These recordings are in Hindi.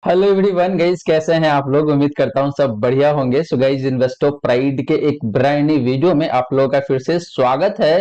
हेलो एवरीवन गाइस, कैसे हैं आप लोग। उम्मीद करता हूं सब बढ़िया होंगे। सो गाइस, इन्वेस्टो प्राइड के एक ब्रांड न्यू वीडियो में आप लोगों का फिर से स्वागत है।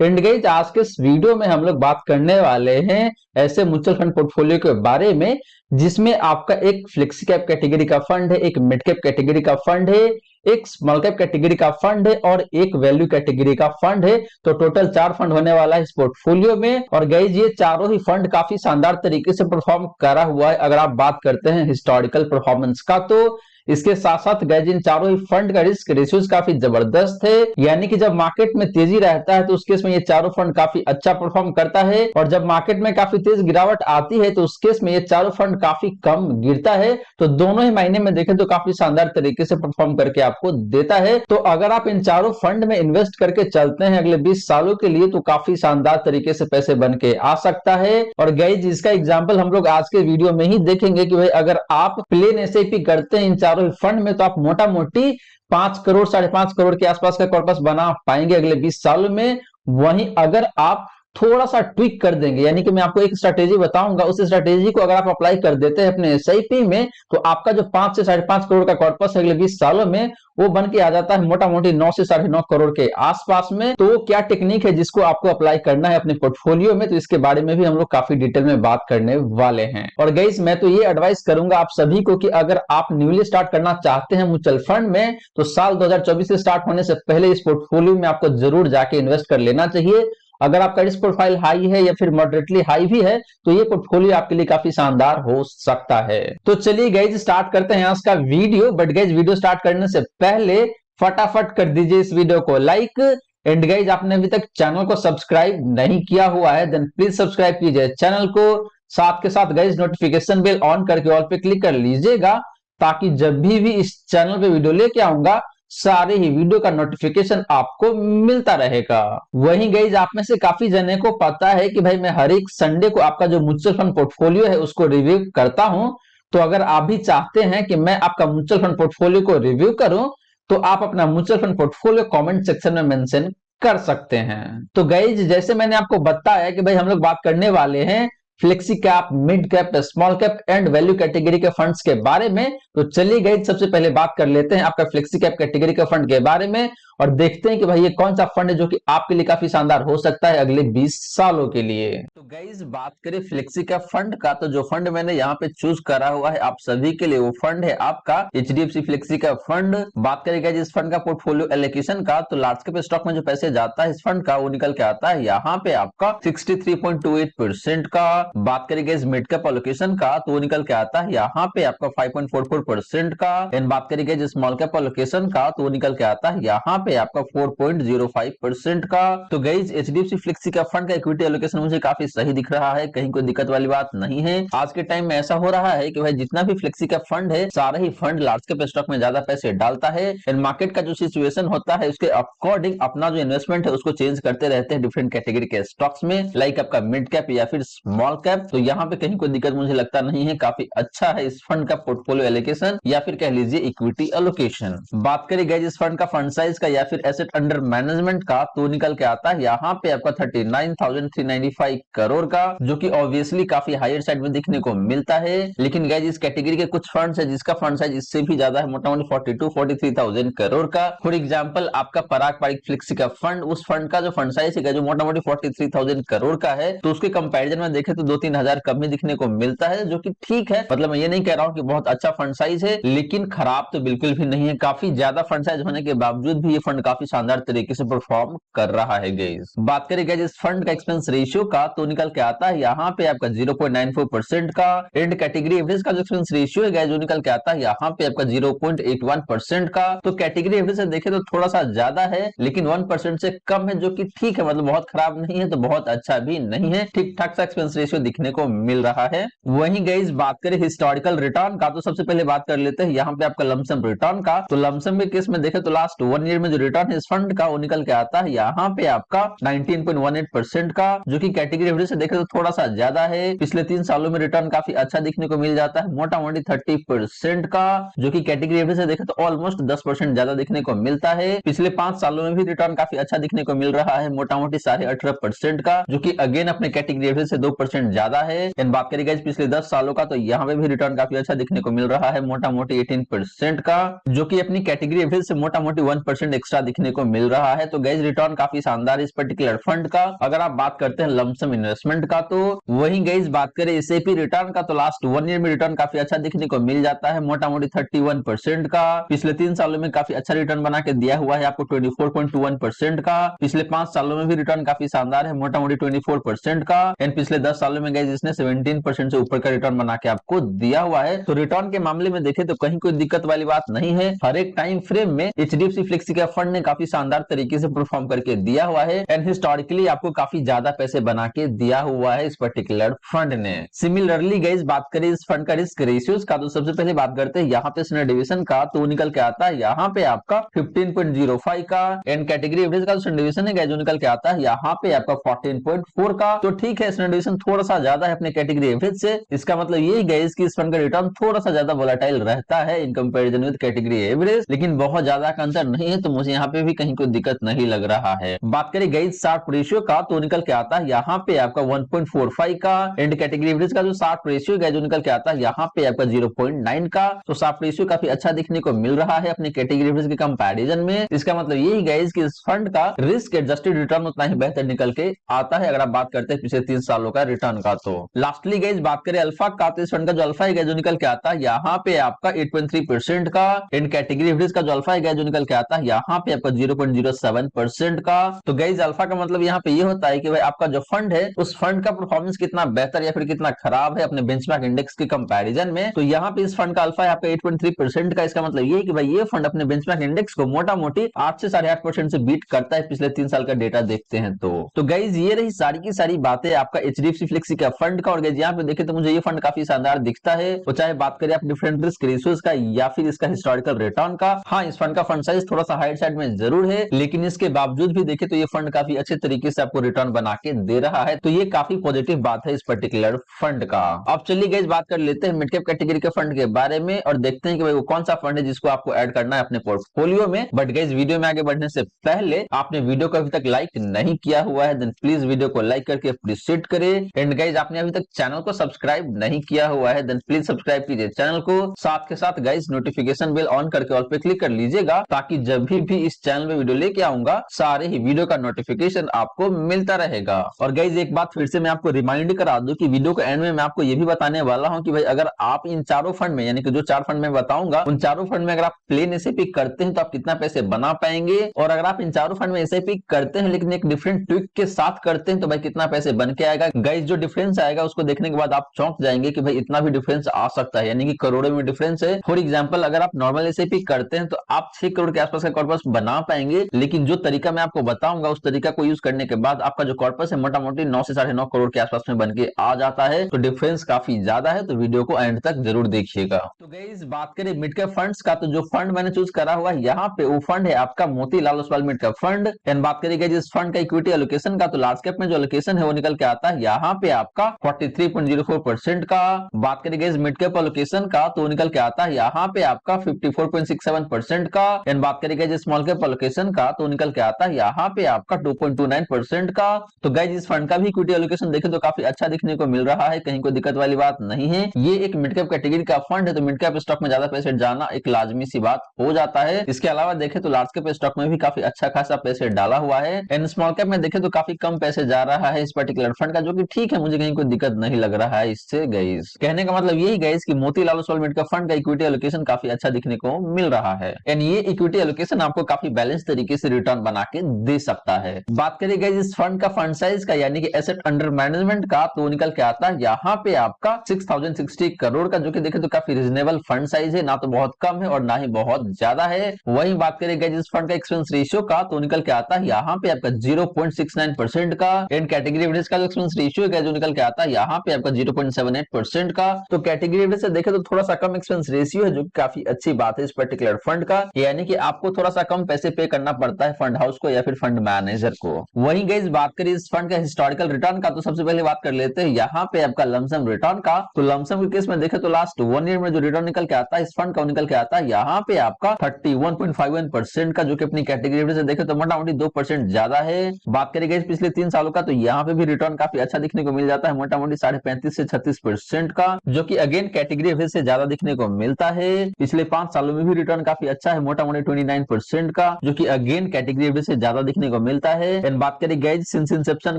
एंड गाइस, आज के इस वीडियो में हम लोग बात करने वाले हैं ऐसे म्यूचुअल फंड पोर्टफोलियो के बारे में जिसमें आपका एक फ्लेक्सी कैप कैटेगरी का फंड है, एक मिड कैप कैटेगरी का फंड है, एक स्मॉल कैप कैटेगरी का फंड है और एक वैल्यू कैटेगरी का फंड है। तो टोटल 4 फंड होने वाला है इस पोर्टफोलियो में। और गाइस, ये चारों ही फंड काफी शानदार तरीके से परफॉर्म करा हुआ है। अगर आप बात करते हैं हिस्टोरिकल परफॉर्मेंस का, तो इसके साथ साथ गाइस इन चारों ही फंड का रिस्क रेशियोज काफी जबरदस्त है। यानी कि जब मार्केट में तेजी रहता है तो उस केस में ये चारों फंड काफी अच्छा परफॉर्म करता है, और जब मार्केट में काफी तेज गिरावट आती है तो उस केस में ये चारों फंड काफी कम गिरता है। तो दोनों ही महीने में देखें तो काफी शानदार तरीके से परफॉर्म करके आपको देता है। तो अगर आप इन चारों फंड में इन्वेस्ट करके चलते हैं अगले 20 सालों के लिए, तो काफी शानदार तरीके से पैसे बन के आ सकता है। और गाइस, इसका एग्जांपल हम लोग आज के वीडियो में ही देखेंगे कि भाई अगर आप प्लेन एसआईपी करते हैं इन चारों ही फंड में, तो आप मोटा मोटी 5 करोड़ 5.5 करोड़ के आसपास का कॉर्पस बना पाएंगे अगले 20 सालों में। वहीं अगर आप थोड़ा सा ट्विक कर देंगे, यानी कि मैं आपको एक स्ट्रेटेजी बताऊंगा, उस स्ट्रेटेजी को अगर आप अप्लाई कर देते हैं अपने एसआईपी में, तो आपका जो 5 से 5.5 करोड़ का कॉर्पस है अगले 20 सालों में, वो बन के आ जाता है मोटा मोटी 9 से 9.5 करोड़ के आसपास में। तो वो क्या टेक्निक है जिसको आपको अप्लाई करना है अपने पोर्टफोलियो में, तो इसके बारे में भी हम लोग काफी डिटेल में बात करने वाले हैं। और गाइस, मैं तो ये एडवाइस करूंगा आप सभी को कि अगर आप न्यूली स्टार्ट करना चाहते हैं म्यूचुअल फंड में, तो साल 2024 से स्टार्ट होने से पहले इस पोर्टफोलियो में आपको जरूर जाके इन्वेस्ट कर लेना चाहिए। अगर आपका रिस्क प्रोफाइल हाई है या फिर मॉडरेटली हाई भी है, तो ये पोर्टफोलियो आपके लिए काफी शानदार हो सकता है। तो चलिए गाइज, स्टार्ट करते हैं आज का video. But guys, video start करने से पहले फटाफट कर दीजिए इस वीडियो को लाइक। एंड गाइज, आपने अभी तक चैनल को सब्सक्राइब नहीं किया हुआ है, देन प्लीज सब्सक्राइब कीजिए चैनल को। साथ के साथ गाइज, नोटिफिकेशन बेल ऑन करके ऑल पे क्लिक कर लीजिएगा, ताकि जब भी इस चैनल पे वीडियो लेके आऊंगा, सारे ही वीडियो का नोटिफिकेशन आपको मिलता रहेगा। वहीं गाइज, आप में से काफी जने को पता है कि भाई मैं हर एक संडे को आपका जो म्यूचुअल फंड पोर्टफोलियो है उसको रिव्यू करता हूं। तो अगर आप भी चाहते हैं कि मैं आपका म्यूचुअल फंड पोर्टफोलियो को रिव्यू करूं, तो आप अपना mutual fund portfolio comment section में मेंशन कर सकते हैं। तो गाइज, जैसे मैंने आपको बताया कि भाई हम लोग बात करने वाले हैं flexi cap, mid cap, small cap and value category के फंड्स के बारे में। तो चलिए गाइस, सबसे पहले बात कर लेते हैं आपका फ्लेक्सी कैप कैटेगरी के फंड के बारे में, और देखते हैं कि भाई ये कौन सा फंड है जो कि आपके लिए काफी शानदार हो सकता है अगले 20 सालों के लिए। तो गाइस, बात करें फ्लेक्सी कैप फंड का, तो जो फंड मैंने यहाँ पे चूज करा हुआ है आप सभी के लिए, वो फंड है आपका एचडीएफसी फ्लेक्सी कैप फंड। बात करें गाइस इस फंड का पोर्टफोलियो एलोकेशन का, तो लार्ज कैप स्टॉक में जो पैसे जाता है इस फंड का, वो निकल के आता है यहाँ पे आपका 63.28% का। बात करेंगे इस मिड कैप एलोकेशन का, तो वो निकल के आता है यहाँ पे आपका 5.44% का। एंड बात करेंगे इस स्मॉल कैप एलोकेशन का, तो वो निकल के आता है यहाँ पे आपका 4.05% का। तो guys, HDFC flexi cap fund का इक्विटी एलोकेशन मुझे काफी सही दिख रहा है, कहीं कोई दिक्कत वाली बात नहीं है। आज के टाइम में ऐसा हो रहा है कि भाई जितना भी फ्लेक्सी कैप फंड है, सारा ही फंड लार्ज कैप स्टॉक में ज्यादा पैसे डालता है। एंड मार्केट का जो सिचुएशन होता है उसके अकॉर्डिंग अपना जो इन्वेस्टमेंट है उसको चेंज करते रहते हैं डिफरेंट कैटेगरी के स्टॉक्स में, लाइक आपका मिड कैप या फिर स्मॉल कैप। तो यहाँ पे कहीं कोई दिक्कत मुझे लगता नहीं है, काफी अच्छा है इस फंड का पोर्टफोलियो एलोकेशन या फिर कह लीजिए इक्विटी एलोकेशन। बात करें गाइस इस फंड का फंड साइज का या फिर एसेट अंडर मैनेजमेंट का, तो निकल के आता है यहाँ पे आपका 39,395 करोड़ का, जो कि ऑब्वियसली काफी हायर साइड में दिखने को मिलता है। लेकिन गाइस इस कैटेगरी के कुछ फंड्स है जिसका फंड साइज इससे भी ज्यादा है, मोटा मोटी 42-43,000 करोड़ का। फॉर एग्जाम्पल आपका पराग पारिक फ्लेक्सी का फंड, उस फंड का जो फंड साइज है जो मोटा मोटी 43,000 करोड़ का है, तो उसके कंपेरिजन में देखें तो 2-3 हजार कम ही दिखने को मिलता है, जो कि ठीक है। मतलब मैं ये नहीं कह रहा हूँ कि बहुत अच्छा फंड साइज है, लेकिन खराब तो बिल्कुल भी नहीं है। काफी ज्यादा फंड साइज होने के बावजूद भी ये फंड काफी शानदार तरीके से परफॉर्म कर रहा है गाइस। बात करें गाइस इस फंड का एक्सपेंस रेशियो का, तो निकल के आता है यहाँ पे आपका 0.94% का। एंड कैटेगरी एवरेज का जो एक्सपेंस रेशियो है गाइस, जो निकल के आता है यहाँ पे आपका 0.81% का। तो कैटेगरी एवरेज से देखें तो थोड़ा सा ज्यादा है, लेकिन 1% से कम है, जो कि ठीक है। मतलब बहुत खराब नहीं है तो बहुत अच्छा भी नहीं है, ठीक ठाक सा एक्सपेंस रेशियो दिखने को मिल रहा है। वहीं गाइस बात करें हिस्टोरिकल रिटर्न का, तो सबसे पहले बात कर लेते हैं यहाँ पे आपका लमसम रिटर्न का। तो लमसम के केस में देखें तो लास्ट 1 ईयर में जो रिटर्न है इस फंड का, वो निकल के आता है यहाँ पे आपका 19.18% का, जो कि कैटेगरी एवरेज से देखें तो थोड़ा सा ज्यादा है। पिछले 3 सालों में रिटर्न काफी अच्छा दिखने को मिल जाता है, मोटा मोटी 30% का, जो कि कैटेगरी एवरेज से देखें तो ऑलमोस्ट 10% ज्यादा दिखने को मिलता है। पिछले 5 सालों में भी रिटर्न काफी अच्छा दिखने को मिल रहा है, मोटा मोटी 18.5% का, जो कि अगेन अपने कैटेगरी एवरेज से 2% 18% ज्यादा है। एंड बात करें गाइस पिछले 10 सालों का, तो यहाँ पे भी रिटर्न काफी अच्छा दिखने को मिल रहा है, मोटा मोटी 18% का, जो कि अपनी कैटेगरी एवरेज से मोटा मोटी 1% एक्स्ट्रा दिखने को मिल रहा है। तो गाइस रिटर्न काफी शानदार इस पर्टिकुलर फंड का। अगर आप बात करते हैं लमसम इन्वेस्टमेंट का, तो वहीं गाइस बात करें एसआईपी रिटर्न का, तो लास्ट 1 ईयर में रिटर्न काफी अच्छा दिखने को मिल जाता है, मोटा मोटी 31% का। पिछले 3 सालों में काफी अच्छा रिटर्न बना के दिया हुआ है आपको 24.21% का। पिछले 5 सालों में भी रिटर्न काफी शानदार है, मोटा मोटी 24% का। एंड पिछले 10 सालों में गाइस इसने 17% से ऊपर का रिटर्न बना के आपको दिया हुआ है। तो रिटर्न के मामले में देखें तो कहीं कोई दिक्कत वाली बात नहीं है। हर एक टाइम फ्रेम में एचडीएफसी फ्लेक्सी का फंड ने काफी शानदार तरीके से परफॉर्म करके दिया हुआ है। एंड हिस्टोरिकली आपको काफी ज्यादा पैसे बना के दिया हुआ है इस पर्टिकुलर फंड ने। सिमिलरली गाइस बात करें इस फंड का रिस्क रेशियोज का, तो सबसे पहले बात करते हैं यहाँ पे स्टैंडर्ड डिवीजन का, तो निकल के आता है यहाँ पे आपका 15.05 का। एंड कैटेगरी एवरेज का स्टैंडर्ड डिवीजन है गाइस, जो निकल के आता है यहाँ पे आपका 14.4 का। तो ठीक है, स्टैंडर्ड डिवीजन थोड़ा सा ज्यादा है अपने कैटेगरी एवरेज से। इसका मतलब यही गाइस कि इस फंड का रिटर्न थोड़ा सा ज्यादा वोलेटाइल रहता है in comparison with category average, लेकिन बहुत ज्यादा का अंतर नहीं है, तो मुझे यहाँ पे भी कहीं कोई दिक्कत नहीं लग रहा है। बात करें गाइस शार्प रेशियो का, तो निकल के आता है यहाँ पे आपका 1.45 का। एंड कैटेगरी एवरेज का जो शार्प रेशियो है जो निकल के आता है यहाँ पे आपका 0.9 का। तो शार्प रेशियो काफी अच्छा दिखने को मिल रहा है अपने कैटेगरी एवरेज के कंपैरिजन में। इसका मतलब यही गाइस कि इस फंड का रिस्क एडजस्टेड रिटर्न उतना ही बेहतर निकल के आता है, अगर आप बात करते हैं पिछले 3 सालों का रिटर्न का। तो लास्टली गाइस बात करें अल्फा का, तो इस फंड का जो अल्फा है जो निकल के आता है यहाँ पे आपका 8.3% का। एंड कैटेगरी एवरेज का जो अल्फा है जो निकल के आता है यहाँ पे आपका 0.07% का। तो गाइस अल्फा का मतलब यहाँ पे ये होता है कि भाई आपका जो फंड है उस फंड का परफॉर्मेंस कितना बेहतर या फिर कितना खराब है अपने बेंचमार्क इंडेक्स के कंपैरिजन में। तो यहाँ पे इस फंड का अल्फा है आपका 8.3% का। इसका मतलब ये है कि भाई ये फंड अपने बेंचमार्क इंडेक्स को मोटा मोटी 8 से 8.5% से बीट करता है पिछले 3 साल का डेटा देखते हैं। तो गाइस ये रही सारी की सारी बातें आपका एचडीएफसी फ्लेक्सी का फंड का। और गाइस यहाँ पे देखे तो मुझे ये फंड काफी शानदार दिखता है, तो चाहे बात करें आप डिफरेंट रिस्क रेशियोज का या फिर इसका हिस्टोरिकल रिटर्न का। हाँ, इस फंड का फंड साइज थोड़ा सा हाइट साइड में जरूर है, लेकिन इसके बावजूद भी देखे तो ये फंड काफी अच्छे तरीके से आपको रिटर्न बना के दे रहा है। तो ये काफी पॉजिटिव बात है इस पर्टिकुलर फंड का। अब चलिए गाइस बात कर लेते हैं मिड कैप कैटेगरी के फंड के बारे में और देखते हैं कि भाई वो कौन सा फंड है जिसको आपको ऐड करना है अपने पोर्टफोलियो में। बट गाइस वीडियो में आगे बढ़ने से पहले आपने वीडियो को अभी तक लाइक नहीं किया हुआ है देन प्लीज वीडियो को लाइक करके अप्रिशिएट करें। एंड गाइस आपने अभी तक चैनल को सब्सक्राइब नहीं किया हुआ है देन प्लीज सब्सक्राइब कीजिए चैनल को। साथ के साथ गाइस नोटिफिकेशन बेल ऑन करके ऑल पे क्लिक कर लीजिएगा, ताकि जब भी इस चैनल में वीडियो लेके आऊंगा सारे ही वीडियो का नोटिफिकेशन आपको मिलता रहेगा। और गाइस एक बात फिर से मैं आपको रिमाइंड करा दूं कि वीडियो के एंड में मैं आपको ये भी बताने वाला हूं कि भाई अगर आप इन चारों फंड में, यानी कि जो 4 फंड में बताऊंगा उन चारों फंड में अगर आप प्लेन एसआईपी करते हैं तो आप कितना पैसे बना पाएंगे, और अगर आप इन चारों फंड में एसआईपी करते हैं लेकिन एक डिफरेंट ट्विक के साथ करते हैं तो भाई कितना पैसे बन के आएगा। गाइस जो डिफरेंस आएगा उसको देखने के बाद आप चौंक जाएंगे कि भाई इतना भी डिफरेंस आ सकता है, यानी कि करोड़ों में डिफरेंस है। फॉर एग्जांपल अगर आप नॉर्मल एसआईपी करते हैं तो आप 6 करोड़ के आसपास का कॉर्पस बना पाएंगे, लेकिन जो तरीका मैं आपको बताऊंगा उस तरीका को यूज करने के बाद आपका जो कॉर्पस है मोटा मोटी 9 से 9.5 करोड़ के आसपास में बन के आ जाता है। तो डिफरेंस काफी ज्यादा है, तो वीडियो को एंड तक जरूर देखिएगा। तो गाइस बात करें मिड कैप फंड्स का, तो जो फंड मैंने चूज करा हुआ है यहाँ पे वो फंड है आपका Motilal Oswal mid cap fund. And बात करेंगे जिस फंड का इक्विटी एलोकेशन का, तो लार्ज कैप में जो एलोकेशन है वो निकल के आता है यहाँ पे आपका 43.04% का। बात करेंगे इस मिड कैप एलोकेशन का, तो निकल के आता है यहाँ पे आपका 54.67% का। एंड बात करेंगे जिस स्मॉल कैप एलोकेशन का, तो निकल के आता है यहाँ पे आपका 2.29% का। तो गाइस इस फंड का भी इक्विटी एलोकेशन देखें तो काफी अच्छा दिखने को मिल रहा है, कहीं कोई दिक्कत वाली बात नहीं है। ये एक मिड कैप कैटेगरी का फंड है, तो मिड कैप स्टॉक में ज्यादा पैसे जाना एक लाजमी सी बात हो जाता है। इसके अलावा देखें तो लार्ज कैप स्टॉक में भी काफी अच्छा खासा पैसे डाला हुआ है। एंड स्मॉल कैप में देखें तो काफी कम पैसे जा रहा है इस पर्टिकुलर फंड का, जो कि ठीक है, मुझे कहीं कोई दिक्कत नहीं लग रहा है इससे। गाइस कहने का मतलब यही गाइस कि Motilal Oswal mid cap fund का इक्विटी एलोकेशन काफी अच्छा दिखने को मिल रहा है। एंड ये इक्विटी एलोकेशन आपको काफी बैलेंस तरीके से रिटर्न बना के दे सकता है। बात करें गाइस इस फंड का फंड साइज का, यानी कि एसेट अंडर मैनेजमेंट का, तो निकल के आता है यहाँ पे आपका 6060 करोड़ का, जो कि देखें तो काफी रिजनेबल फंड साइज है, ना तो बहुत कम है और ना ही बहुत ज्यादा है। वहीं बात करें गाइस इस फंड का एक्सपेंस रेशियो का, तो निकल के आता है यहाँ पे आपका 0.69% का। एंड कैटेगरी एवरेज का एक्सपेंस रेशियो है जो निकल के आता है यहाँ पे आपका 0.78% का। तो कैटेगरी एवरेज से देखें तो थोड़ा सा कम एक्सपेंस रेशियो है, जो काफी अच्छी बात है इस पर्टिकुलर फंड का, यानी कि आपको थोड़ा सा कम पैसे पे करना पड़ता है फंड हाउस को या फिर फंड मैनेजर को। वहीं गाइस बात करें इस फंड का हिस्टोरिकल रिटर्न का, तो सबसे पहले बात कर लेते हैं यहाँ पे आपका लमसम रिटर्न का। तो लमसम के केस में देखें तो लास्ट 1 ईयर में जो रिटर्न निकल के आता है इस फंड का, निकल के आता है यहाँ पे आपका 31.51% का, जो कि अपनी कैटेगरी एवरेज से देखें तो मोटा मोटी 2% ज्यादा है। बात करेंगे पिछले 3 सालों का, तो यहाँ पे भी रिटर्न काफी अच्छा दिखने को मिल जाता है मोटा मोटी 35.5 से 36% का, जो कि अगेन कैटेगरी एवरेज से ज्यादा दिखने को मिलता है। पिछले 5 सालों में भी रिटर्न काफी अच्छा है मोटा मोटी 29% का, जो कि अगेन कैटेगरी एवरेज से ज्यादा दिखने को मिलता है। एंड बात करें गाइस सिंस इंसेप्शन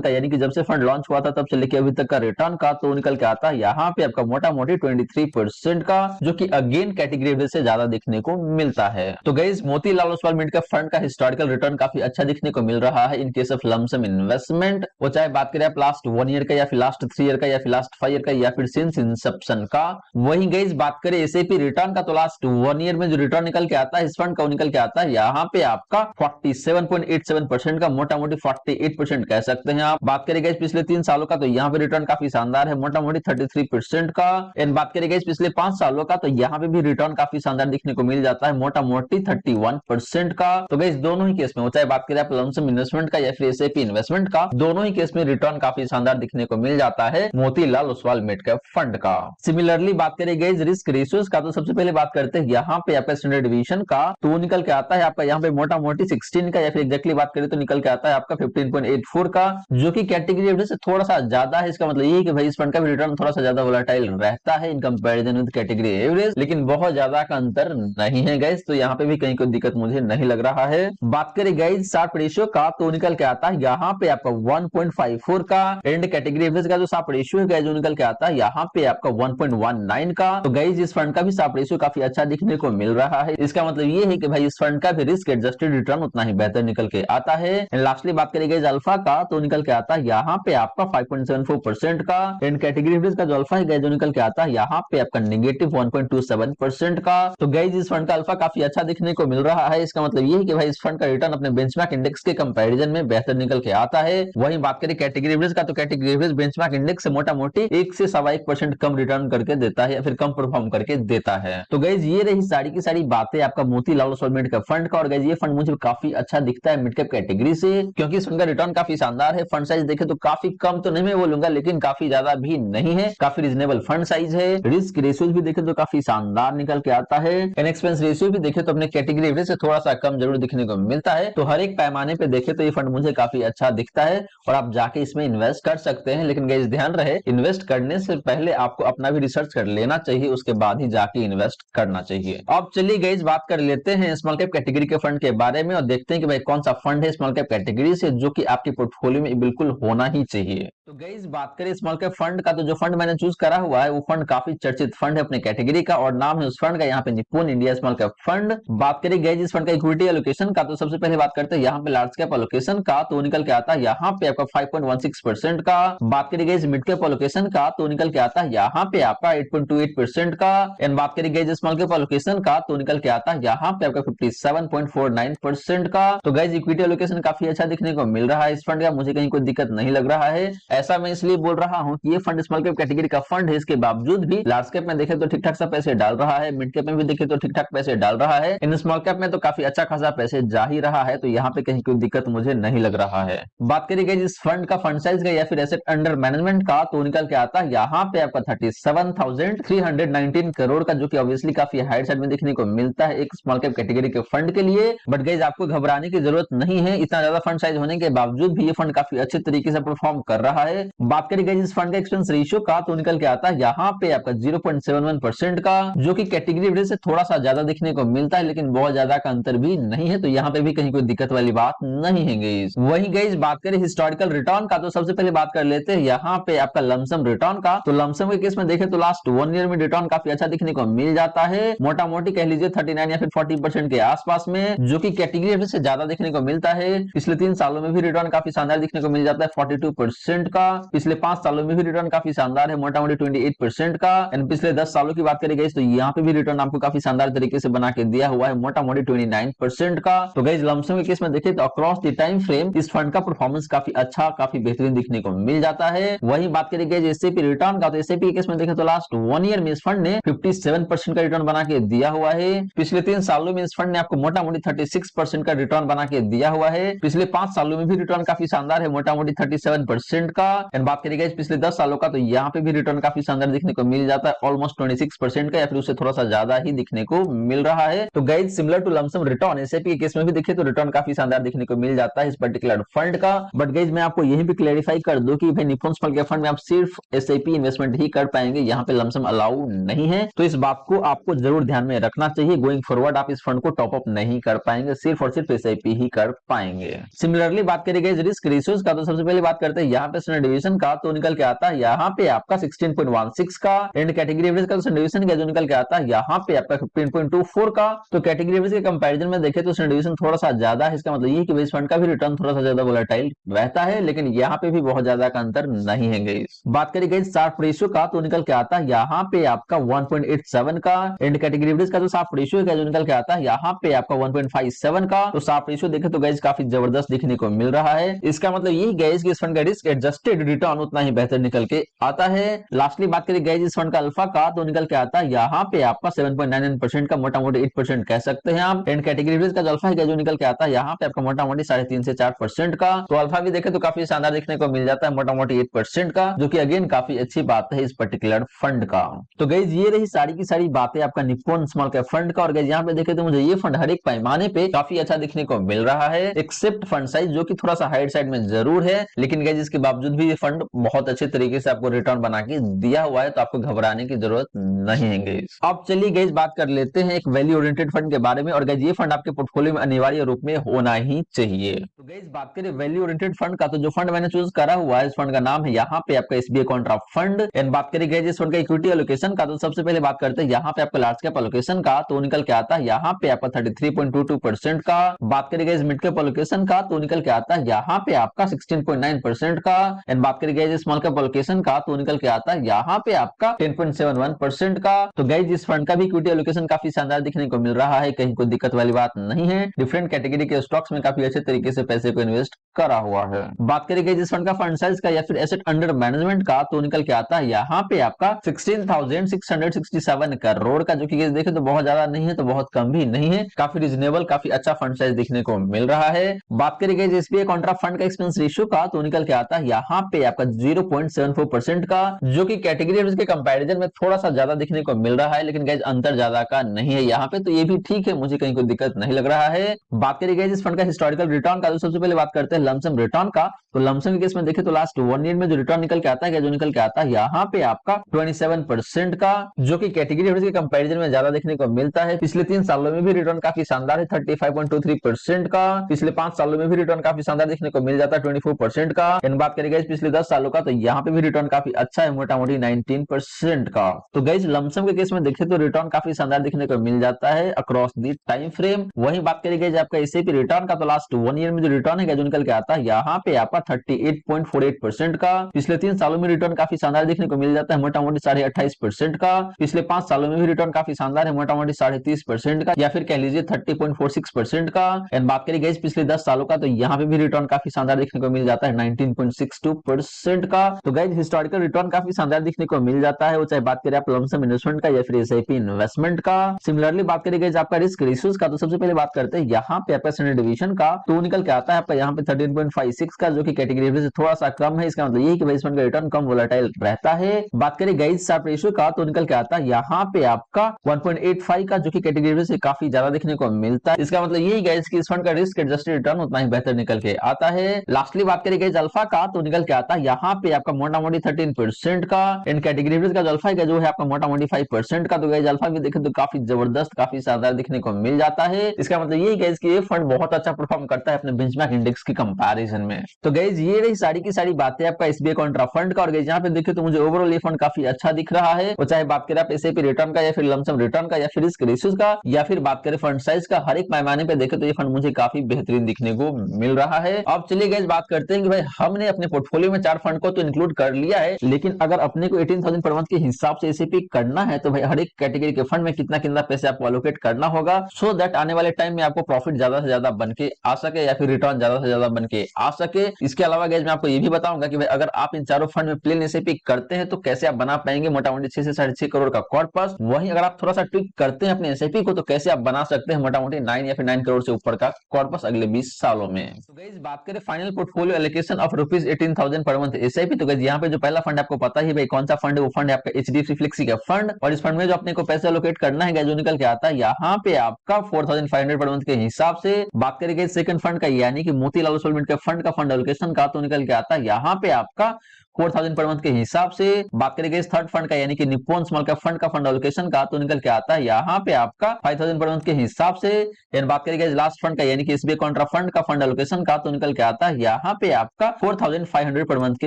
का, यानी कि जब से फंड लॉन्च हुआ था तब से लेके अभी तक का रिटर्न का, तो निकल के आता है यहाँ पे आपका मोटा मोटी 23% का, जो कि अगेन कैटेगरी एवरेज से ज्यादा दिखने को मिलता है। तो guys Motilal Oswal mid cap fund का हिस्टोरिकल रिटर्न काफी अच्छा दिखने को मिल रहा है in case of lump sum investment, वो चाहे बात करें आप लास्ट 1 ईयर का या फिर लास्ट 3 ईयर का या फिर लास्ट 5 ईयर का या फिर सिंस इंसेप्शन का। वही गाइस बात करें एसआईपी रिटर्न का, तो लास्ट 1 ईयर में जो रिटर्न निकल के आता है इस फंड का, वो निकल के आता है यहाँ पे आपका 47.87% का, मोटा मोटी 48% कह सकते हैं आप। बात करें गाइस पिछले 3 सालों का, तो यहाँ पे रिटर्न काफी शानदार है मोटा मोटी 33% का। एंड बात करें गाइस पिछले 5 सालों का, तो यहाँ पे भी रिटर्न काफी शानदार दिखने को मिल जाता है मोटा मोटी 31% का। तो गाइस दोनों ही केस में, चाहे बात करें आप लमसम इन्वेस्टमेंट का या फिर एसआईपी इन्वेस्टमेंट का, दोनों ही केस में रिटर्न काफी शानदार दिखने को मिल जाता है Motilal Oswal mid cap fund का। सिमिलरली बात करें गाइस रिस्क रेशियोज का, तो सबसे पहले बात करते हैं यहाँ पे आपका स्टैंडर्ड डिवीजन का, तो निकल के आता है आपका यहाँ पे मोटा मोटी 16 का, या फिर एग्जैक्टली बात करें तो निकल के आता है आपका 15.84 का, जो कि कैटेगरी एवरेज से थोड़ा सा ज्यादा है। इसका मतलब ये है कि भाई इस फंड का भी रिटर्न थोड़ा सा ज्यादा वोलेटाइल रहता है in comparison with category average, लेकिन बहुत ज्यादा का अंतर नहीं है गाइस, तो यहाँ पे भी कहीं कोई दिक्कत मुझे नहीं लग रहा है। बात करें गाइस शार्प रेशियो का, तो निकल के आता है यहाँ पे आपका 1.54 का, एंड कैटेगरी एवरेज का जो शार्प रेशियो है जो निकल के आता है यहाँ पे आपका 1.19 का। तो गाइस इस फंड का भी शार्प रेशियो काफी अच्छा दिखने को मिल रहा है। इसका मतलब ये है कि भाई इस फंड का भी रिस्क एडजस्टेड रिटर्न उतना ही बेहतर निकल के आता है। एंड लास्टली बात करें गाइस अल्फा का, तो निकल के आता है यहाँ पे आपका 5.74% का, एंड कैटेगरी एवरेज का जो अल्फा है जो निकल के आता है यहाँ पे आपका नेगेटिव 1.27% का। तो गाइस इस फंड का अल्फा काफी अच्छा दिखने को मिल रहा है। इसका मतलब ये है कि भाई इस फंड का रिटर्न अपने बेंचमार्क इंडेक्स के कंपैरिजन में बेहतर निकल के आता है। वहीं बात करें कैटेगरी एवरेज का, तो कैटेगरी एवरेज बेंचमार्क इंडेक्स से मोटा मोटी 1 से 1.25% कम रिटर्न करके देता है या फिर कम परफॉर्म करके देता है। तो गाइस ये रही सारी की सारी बातें आपका Motilal Oswal mid cap fund का। और गाइस ये फंड मुझे काफी अच्छा दिखता है मिड कैप कैटेगरी से, क्योंकि इस फंड का रिटर्न काफी शानदार है। फंड साइज देखे तो काफी कम तो नहीं मैं बोलूंगा, लेकिन काफी ज्यादा भी नहीं है, काफी रीजनेबल फंड साइज है। रिस्क रेशियो भी देखे तो काफी शानदार निकल के आता है। एक्सपेंस रेशियो भी देखे तो अपने कैटेगरी एवरेज से थोड़ा सा कम जरूर दिखने को मिलता है। तो हर एक पैमाने पे देखे तो ये फंड मुझे काफी अच्छा दिखता है और आप जाके इसमें इन्वेस्ट कर सकते हैं। लेकिन गाइस ध्यान रहे, इन्वेस्ट करने से पहले आपको अपना भी रिसर्च कर लेना चाहिए, उसके बाद ही जाके इन्वेस्ट करना चाहिए। अब चलिए गाइस बात कर लेते हैं स्मॉल कैप कैटेगरी के फंड के बारे में और देखते हैं कि भाई कौन सा फंड है स्मॉल कैप कैटेगरी से जो कि आपके पोर्टफोलियो में बिल्कुल होना ही चाहिए। तो गाइस बात करें स्मॉल कैप फंड का, तो जो फंड मैंने चूज करा हुआ है वो फंड काफी चर्चित फंड है अपने कैटेगरी का, और नाम है उस फंड का यहाँ पे Nippon India small cap fund. बात करें गाइस इस फंड का इक्विटी एलोकेशन का, तो सबसे पहले बात करते हैं यहाँ पे लार्ज कैप एलोकेशन का, तो निकल के आता है यहाँ पे आपका 5.16% का। बात करें गाइस मिड कैप एलोकेशन का, तो निकल के आता है यहाँ पे आपका 8.28% का। एंड बात करें गाइस स्मॉल कैप एलोकेशन का, तो निकल के आता है यहाँ पे आपका 57.49% का। तो गाइस इक्विटी एलोकेशन काफी अच्छा दिखने को मिल रहा है इस फंड का, मुझे कहीं कोई दिक्कत नहीं लग रहा है। ऐसा मैं इसलिए बोल रहा हूँ कि ये फंड स्मॉल कैप कैटेगरी का फंड है, इसके बावजूद भी लार्ज कैप में देखे तो ठीक ठाक सा पैसे डाल रहा है, मिड कैप में भी देखे तो ठीक ठाक पैसे डाल रहा है, इन स्मॉल कैप में तो काफी अच्छा खासा पैसे जा ही रहा है। तो यहाँ पे कहीं कोई दिक्कत मुझे नहीं लग रहा है। बात करिए इस फंड का फंड साइज का या फिर एसेट अंडर मैनेजमेंट का, तो निकल के आता है यहाँ पे आपका 37,319 करोड़ का, जो कि ऑब्वियसली काफी हाई साइड में देखने को मिलता है एक स्मॉल कैप कैटेगरी के फंड के लिए। बट गाइस आपको घबराने की जरूरत नहीं है, इतना ज्यादा फंड साइज होने के बावजूद भी ये फंड काफी अच्छे तरीके से परफॉर्म कर रहा है। बात करें गाइस इस फंड का एक्सपेंस रेशियो का, तो निकल के आता है यहाँ पे आपका 0.71% का, जो कि कैटेगरी एवरेज से थोड़ा सा ज्यादा देखने को मिलता है, लेकिन बहुत ज्यादा का अंतर भी नहीं है। तो यहाँ पे भी कहीं कोई दिक्कत वाली बात नहीं है गाइस। वहीं गाइस बात करें हिस्टोरिकल रिटर्न का, तो सबसे पहले बात कर लेते हैं यहाँ पे आपका लमसम रिटर्न का। तो लमसम के केस में देखें तो लास्ट 1 ईयर में रिटर्न काफी अच्छा दिखने को मिल जाता है, मोटा मोटी कह लीजिए 39 या फिर 40% के आसपास में, जो कि कैटेगरी एवरेज से ज्यादा देखने को मिलता है। पिछले 3 सालों में भी रिटर्न काफी शानदार दिखने को मिल जाता है 42% का। पिछले 5 सालों में भी रिटर्न काफी शानदार है मोटा मोटी 28% का। एंड पिछले 10 सालों की बात करें गाइस तो यहाँ पे भी रिटर्न आपको काफी शानदार तरीके से बना के दिया हुआ है मोटा मोटी 29% का। तो गाइस लमसम के केस में देखें तो अक्रॉस द टाइम फ्रेम इस फंड का परफॉर्मेंस काफी अच्छा, काफी बेहतरीन दिखने को मिल जाता है। वहीं बात करें गाइस एसआईपी रिटर्न का, तो एसआईपी के केस में देखें तो लास्ट 1 ईयर में इस फंड ने 57% का रिटर्न बना के दिया हुआ है। पिछले 3 सालों में इस फंड ने आपको मोटा मोटी 36% का रिटर्न बना के दिया हुआ है। पिछले 5 सालों में भी रिटर्न काफी शानदार है मोटा मोटी 37% का। एंड बात करें गाइस पिछले 10 सालों का, तो यहाँ पे भी रिटर्न काफी शानदार दिखने को मिल जाता है ऑलमोस्ट 26% का, या फिर उससे थोड़ा सा ज्यादा ही दिखने को मिल रहा है। तो guys similar to lump sum return SIP के केस में भी देखें तो रिटर्न काफी शानदार दिखने को मिल जाता है इस पर्टिकुलर फंड का। बट गाइस मैं आपको यही भी क्लैरिफाई कर दूं कि भाई निप्पॉन स्मॉल कैप फंड में आप सिर्फ एसआईपी इन्वेस्टमेंट ही कर पाएंगे, यहाँ पे लमसम अलाउ नहीं है। तो इस बात को आपको जरूर ध्यान में रखना चाहिए। गोइंग फॉरवर्ड आप इस फंड को टॉप अप नहीं कर पाएंगे, सिर्फ और सिर्फ एसआईपी ही कर पाएंगे। सिमिलरली बात करी गई रिस्क रेशियोज का, तो सबसे पहले बात करते हैं यहाँ पे स्टैंडर्ड डिवीजन का, तो निकल के आता है यहाँ पे आपका 16.16 का। एंड कैटेगरी एवरेज का स्टैंडर्ड डिवीजन का जो निकल के आता है यहाँ पे आपका 15.24 का। तो कैटेगरी एवरेज के कंपैरिजन में देखें तो स्टैंडर्ड डिवीजन थोड़ा सा ज्यादा है। इसका मतलब ये कि इस फंड का भी रिटर्न थोड़ा सा ज्यादा वोलेटाइल रहता है, लेकिन यहाँ पे भी बहुत ज्यादा का अंतर नहीं है गाइस। बात करी गई शार्प रेशियो का, तो निकल के आता है यहाँ पे आपका 1.87 का। एंड कैटेगरी एवरेज का जो शार्प रेशियो है जो निकल के आता है यहाँ पे आपका 1.57 का। तो शार्प रेशियो देखे तो गाइस काफी जबरदस्त दिखने को मिल रहा है। इसका मतलब यही गाइस कि इस फंड का रिस्क एडजस्टेड रिटर्न उतना ही बेहतर निकल के आता है। लास्टली बात करी गाइस इस फंड का अल्फा का, तो निकल के आता है यहाँ पे आपका 7.99% का, मोटा मोटी 8% कह सकते हैं आप। एंड कैटेगरी एवरेज का जो अल्फा है जो निकल के आता है यहाँ पे आपका मोटा मोटी 3.5 से 4% का। तो अल्फा भी देखे तो काफी शानदार देखने को मिल जाता है, मोटा मोटी 8% का, जो कि अगेन काफी अच्छी बात है इस पर्टिकुलर फंड का। तो गाइस ये रही सारी की सारी बातें आपका निप्पॉन स्मॉल कैप फंड का। और गाइस यहाँ पे देखे तो मुझे ये फंड हर एक पैमाने पे काफी अच्छा दिखने को मिल रहा है, एक्सेप्ट फंड साइज जो कि थोड़ा सा हाइट साइड में जरूर है, लेकिन गाइस इसके बावजूद भी ये फंड बहुत अच्छे तरीके से आपको रिटर्न बना के दिया हुआ है, तो आपको घबराने की जरूरत नहीं है गाइस। अब चलिए गाइस बात कर लेते हैं एक वैल्यू ओरिएंटेड फंड के बारे में। और गाइस ये फंड आपके पोर्टफोलियो में अनिवार्य रूप में होना ही चाहिए। तो गाइस बात करें वैल्यू ओरिएंटेड फंड का, तो जो फंड मैंने चूज करा हुआ है इस फंड का नाम है यहाँ पे आपका एसबीआई कॉन्ट्रा फंड। एंड बात करें गाइस इस फंड का इक्विटी एलोकेशन का, तो सबसे पहले बात करते हैं यहाँ पे आपका लार्ज कैप एलोकेशन का, तो निकल के आता है यहाँ पे आपका 33.22% का। बात करें गाइस मिड कैप एलोकेशन का, तो निकल के आता है यहाँ पे आपका 16.9% का। एंड बात करें गाइस स्मॉल कैप एलोकेशन का, तो निकल के आता है यहाँ पे आपका 10.71% का। तो गाइस इस फंड का भी इक्विटी एलोकेशन काफी शानदार दिखने को मिल रहा है, कहीं कोई दिक्कत वाली बात नहीं है। डिफरेंट कैटेगरी के स्टॉक्स में काफी अच्छे तरीके से पैसे को इन्वेस्ट करा हुआ है। बात करेंगे जिस फंड का फंड साइज का या फिर एसेट अंडर मैनेजमेंट का, तो निकल के आता है यहाँ पे आपका 16,667 करोड़ का, जो कि देखे तो बहुत ज्यादा नहीं है तो बहुत कम भी नहीं है, काफी रिजनेबल काफी अच्छा फंड साइज देखने को मिल रहा है। बात करेंगे एसबीआई कॉन्ट्रा फंड का एक्सपेंस रेशियो का, तो निकल के आता है यहाँ पे आपका 0.74% का, जो कि कैटेगरी के कंपैरिजन में थोड़ा सा ज्यादा देखने को मिल रहा है, लेकिन गाइस अंतर ज्यादा का नहीं है यहाँ पे, तो ये भी ठीक है, मुझे कहीं कोई दिक्कत नहीं लग रहा है। बात करेंगे इस फंड का हिस्टोरिकल रिटर्न का, तो सबसे पहले बात करते हैं लमसम रिटर्न का। तो लमसम के केस में देखें तो लास्ट 1 ईयर में जो रिटर्न निकल के आता है, जो निकल के आता है यहाँ पे आपका 27% का, जो कि कैटेगरी एवरेज के कंपैरिजन में ज्यादा देखने को मिलता है। पिछले 3 सालों में भी रिटर्न काफी शानदार है 35.23% का। पिछले 5 सालों में भी रिटर्न काफी शानदार देखने को मिल जाता है 24% का। इन बात करेंगे पिछले 10 सालों का, तो यहाँ पे भी रिटर्न काफी अच्छा है, मोटा मोटी 19% का। तो गाइस लमसम के केस में देखें तो रिटर्न काफी शानदार देखने को मिल जाता है अक्रॉस दी टाइम फ्रेम। वहीं बात करेंगे आपका एसआईपी रिटर्न का, तो लास्ट 1 ईयर में जो रिटर्न है जो निकल के आता है यहाँ पे आपका 38.48% का। पिछले 3 सालों में रिटर्न काफी शानदार देखने को मिल जाता है, मोटा मोटी 28.5% का। पिछले 5 सालों में भी रिटर्न काफी शानदार है, मोटा मोटी 30.5% का, या फिर कह लीजिए 30.46% का। एंड बात करेंगे पिछले 10 सालों का, तो यहाँ पे भी रिटर्न काफी शानदार देखने को मिल जाता है 19.62% का। तो गाइस हिस्टोरिकल रिटर्न काफी शानदार देखने को मिल जाता है, वो चाहे बात करें आप लमसम इन्वेस्टमेंट का या फिर एसआईपी इन्वेस्टमेंट का। सिमिलरली बात करेंगे आपका रिस्क रेशियोज का, तो सबसे पहले बात करते हैं यहाँ पे आपका स्टैंडर्ड डिवीजन का, तो निकल के आता है आपका यहाँ पे 13.56 का, जो कि कैटेगरी एवरेज से थोड़ा सा कम है। इसका मतलब ये है कि भाई इस फंड का रिटर्न कम वोलेटाइल रहता है। बात करें गाइस शार्प रेशियो का, तो निकल के आता है यहाँ पे आपका 1.85 का, जो कि कैटेगरी एवरेज से काफी ज्यादा देखने को मिलता है। इसका मतलब यही गाइस कि इस फंड का रिस्क एडजस्टेड रिटर्न उतना ही बेहतर निकल के आता है। लास्टली बात करें गाइस अल्फा का, तो निकल के आता है यहाँ पे आपका मोटा मोटी 13% का। इन कैटेगरी एवरेज का जो अल्फा है जो है आपका मोटा मोटी 5% का। तो गाइस अल्फा भी देखें तो काफी जबरदस्त काफी शानदार देखने को मिल जाता है। इसका मतलब यही गाइस कि ये फंड बहुत अच्छा परफॉर्म करता है अपने बेंचमार्क इंडेक्स की कंपैरिजन में। तो गाइस ये रही सारी की सारी बातें आपका एसबीआई कॉन्ट्रा फंड का। और गाइस यहाँ पे देखें तो मुझे ओवरऑल ये फंड काफी अच्छा दिख रहा है, वो चाहे बात करें आप एसआईपी रिटर्न का या फिर लमसम रिटर्न का या फिर रिस्क रेशियोज का या फिर बात करें फंड साइज का, हर एक पैमाने पे देखें तो ये फंड मुझे काफी बेहतरीन दिखने को मिल रहा है। अब चलिए गाइस बात करते हैं कि भाई हमने अपने पोर्टफोलियो में 4 फंड को तो इंक्लूड कर लिया है, लेकिन अगर अपने को 18,000 पर मंथ के हिसाब से एसआईपी करना है तो भाई हर एक कैटेगरी के फंड में कितना कितना पैसे आपको एलोकेट करना होगा, सो दैट आने वाले टाइम में आपको प्रॉफिट ज्यादा से ज्यादा बन के आ सके या फिर रिटर्न ज्यादा से ज्यादा बन के आ सके। इसके अलावा गाइस मैं आपको ये भी बताऊंगा कि भाई अगर आप इन चारों फंड में प्लेन एसआईपी करते हैं तो कैसे आप बना पाएंगे मोटा मोटी 6 से 6.5 करोड़ का कॉर्पस। वहीं अगर आप थोड़ा सा ट्विक करते हैं अपने एसआईपी को तो कैसे आप बना सकते हैं मोटा मोटी 9 या फिर 9 करोड़ से ऊपर का कॉर्पस अगले 20 सालों में। तो गाइस बात करें final portfolio allocation of ₹18,000 per month SIP, तो गाइस यहाँ पे जो पहला फंड आपको पता ही भाई कौन सा फंड है, वो फंड है आपका एचडीएफसी फ्लेक्सी का फंड। और इस फंड में जो अपने को पैसे एलोकेट करना है जो निकल के आता है यहाँ पे आपका 4,500 पर मंथ के हिसाब से। बात करेंगे सेकंड फंड का यानी कि मोतीलाल ओसवाल मिंट के फंड का फंड एलोकेशन का, तो निकल के आता है यहाँ पे आपका 4000 पर मंथ के हिसाब से। बात करेंगे इस थर्ड फंड का यानी कि निप्पॉन स्मॉल कैप फंड का फंड एलोकेशन का, तो निकल के आता है यहाँ पे आपका 5000 पर मंथ के हिसाब से। एंड बात करेंगे लास्ट फंड का यानी कि एसबीआई कॉन्ट्रा फंड का फंड एलोकेशन का, तो निकल के आता है यहाँ पे आपका 4500 पर मंथ के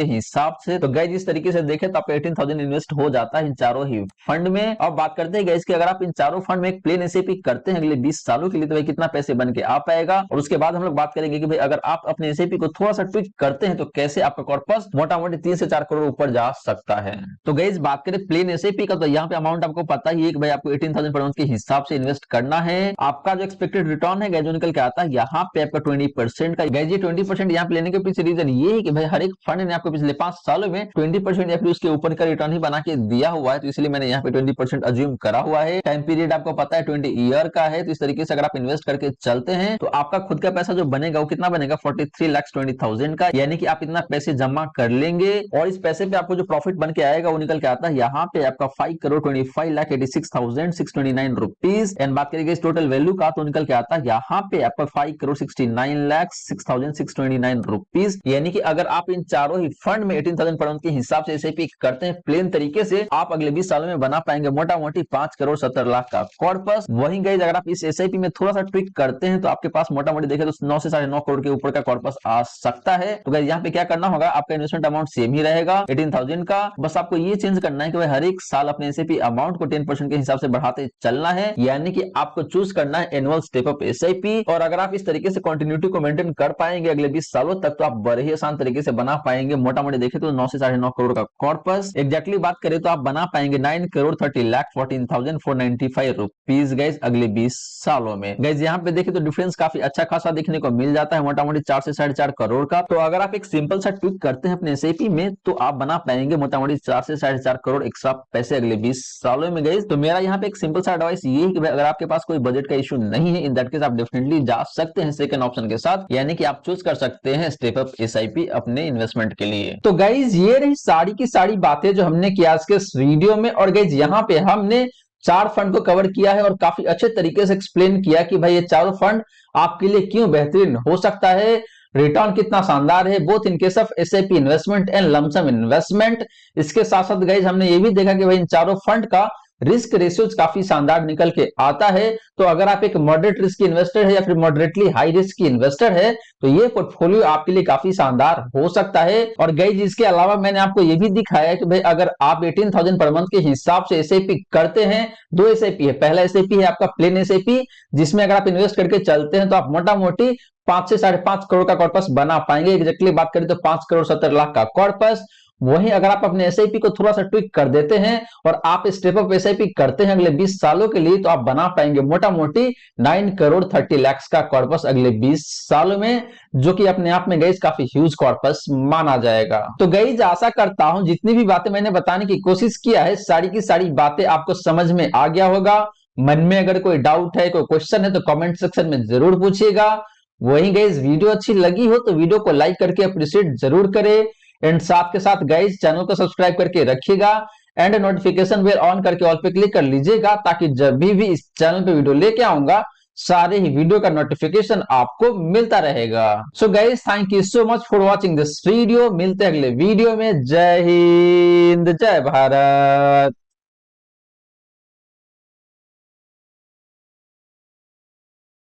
हिसाब से। तो गाइस इस तरीके से देखें तो आप 18000 इन्वेस्ट हो जाता है इन चारों ही फंड में। अब बात करते हैं गाइस कि अगर आप इन चारों फंड में एक प्लेन एसआईपी करते हैं अगले 20 सालों के लिए, तो भाई कितना पैसे बन के आ पाएगा। और उसके बाद हम लोग बात करेंगे कि भाई अगर आप अपने एसआईपी को थोड़ा सा ट्विक करते हैं तो कैसे आपका कॉर्पस मोटा मोटी 3 से 4 करोड़ ऊपर जा सकता है। तो गाइस बात करें प्लेन एसआईपी का, तो यहाँ पे अमाउंट आपको पता ही है कि भाई आपको 18000 पर मंथ के हिसाब से इन्वेस्ट करना है। आपका जो एक्सपेक्टेड रिटर्न है गाइस जो निकल के आता है यहाँ पे आपका 20% का। गाइस ये 20% यहाँ पे लेने के पीछे रीजन ये है कि भाई हर एक फंड ने आपको पिछले 5 सालों में 20% या फिर उसके ऊपर का रिटर्न ही बना के दिया हुआ है, तो इसलिए मैंने यहाँ पे 20% अज्यूम करा हुआ है। टाइम पीरियड आपको पता है 20 ईयर का है, तो इस तरीके से अगर आप इन्वेस्ट करके चलते हैं तो आपका खुद का पैसा जो बनेगा वो कितना बनेगा 43,20,000 का, यानी कि आप इतना पैसे जमा कर लेंगे और इस पैसे पे आपको जो प्रॉफिट बन के आएगा वो निकल के आता है यहाँ पे आपका 5,25,86,629 रुपीज। एंड बात करेंगे इस टोटल वैल्यू का, तो निकल के आता है यहाँ पे आपका 5,69,06,629 रुपीज। यानी कि अगर आप इन चारों ही फंड में 18,000 पर मंथ के हिसाब से एसआईपी करते हैं प्लेन तरीके से, आप अगले 20 सालों में बना पाएंगे मोटा मोटी 5,70,00,000 का कॉर्पस। वहीं गाइस अगर आप इस एसआईपी में थोड़ा सा ट्विक करते हैं तो आपके पास मोटा मोटी देखें तो 9 से 9.5 करोड़ के ऊपर का कॉर्पस आ सकता है। तो गाइस यहाँ पे क्या करना होगा, आपका इन्वेस्टमेंट अमाउंट सेम ही रहेगा 18,000 का, बस आपको ये चेंज करना है कि भाई हर एक साल अपने एसआईपी अमाउंट को 10% के हिसाब से बढ़ाते चलना है, यानी कि आपको चूज करना है एनुअल स्टेप अप एसआईपी। और अगर आप इस तरीके से कंटिन्यूटी को मेंटेन कर पाएंगे अगले 20 सालों तक, तो आप बड़े ही आसान तरीके से बना पाएंगे मोटा मोटी देखें तो 9 से 9.5 करोड़ का कॉर्पस। एग्जैक्टली बात करें तो आप बना पाएंगे 9,30,14,495 रुपीज गाइस अगले 20 सालों में। गाइस यहाँ पे देखें तो डिफरेंस काफी अच्छा खासा देखने को मिल जाता है मोटा मोटी 4 से 4.5 करोड़ का। तो अगर आप एक सिंपल सा ट्विक करते हैं अपने एसआईपी में तो आप बना पाएंगे मोटा मोटी 4 से 4.5 करोड़ एक्स्ट्रा पैसे अगले 20 सालों में गाइस। तो मेरा यहाँ पे एक सिंपल सा एडवाइस ये है कि अगर आपके पास कोई बजट का इशू नहीं है, इन दैट केस आप डेफिनेटली जा सकते हैं सेकंड ऑप्शन के साथ, यानी कि आप चूज कर सकते हैं स्टेप अप एसआईपी अपने इन्वेस्टमेंट के लिए। तो गाइस ये रही सारी की सारी बातें जो हमने किया आज के इस वीडियो में। और गाइस यहाँ पे हमने 4 फंड को कवर किया है और काफी अच्छे तरीके से एक्सप्लेन किया कि भाई ये चारों फंड आपके लिए क्यों बेहतरीन हो सकता है, रिटर्न कितना शानदार है, both in case of SIP investment and lump sum investment. इसके साथ साथ गाइस हमने ये भी देखा कि भाई इन चारों फंड का रिस्क रेशियोज काफी शानदार निकल के आता है। तो अगर आप एक मॉडरेट रिस्क इन्वेस्टर है या फिर मॉडरेटली हाई रिस्क की इन्वेस्टर है तो ये पोर्टफोलियो आपके लिए काफी शानदार हो सकता है। और गाइस इसके अलावा मैंने आपको ये भी दिखाया कि भाई अगर आप 18,000 पर मंथ के हिसाब से एसआईपी करते हैं, 2 एसआईपी है। पहला एसआईपी है आपका प्लेन एसआईपी, जिसमें अगर आप इन्वेस्ट करके चलते हैं तो आप मोटा मोटी 5 से 5.5 करोड़ का कॉर्पस बना पाएंगे। एग्जैक्टली बात करें तो 5,70,00,000 का कॉर्पस। वहीं अगर आप अपने एसआईपी को थोड़ा सा ट्विक कर देते हैं और आप स्टेप अप एसआईपी करते हैं अगले 20 सालों के लिए, तो आप बना पाएंगे मोटा मोटी 9,30,00,000 का कॉर्पस अगले 20 सालों में, जो कि अपने आप में गाइस काफी ह्यूज कॉर्पस माना जाएगा। तो गाइस आशा करता हूं जितनी भी बातें मैंने बताने की कोशिश किया है सारी की सारी बातें आपको समझ में आ गया होगा। मन में अगर कोई डाउट है, कोई क्वेश्चन है तो कमेंट सेक्शन में जरूर पूछिएगा। वहीं गाइस वीडियो अच्छी लगी हो तो वीडियो को लाइक करके अप्रिशिएट जरूर करें एंड साथ के साथ गाइस चैनल को सब्सक्राइब करके रखिएगा एंड नोटिफिकेशन बेल ऑन करके ऑल पे क्लिक कर लीजिएगा, ताकि जब भी इस चैनल पे वीडियो लेके आऊंगा सारे ही वीडियो का नोटिफिकेशन आपको मिलता रहेगा। So guys thank you so much for watching this video. मिलते हैं अगले वीडियो में। जय हिंद, जय भारत।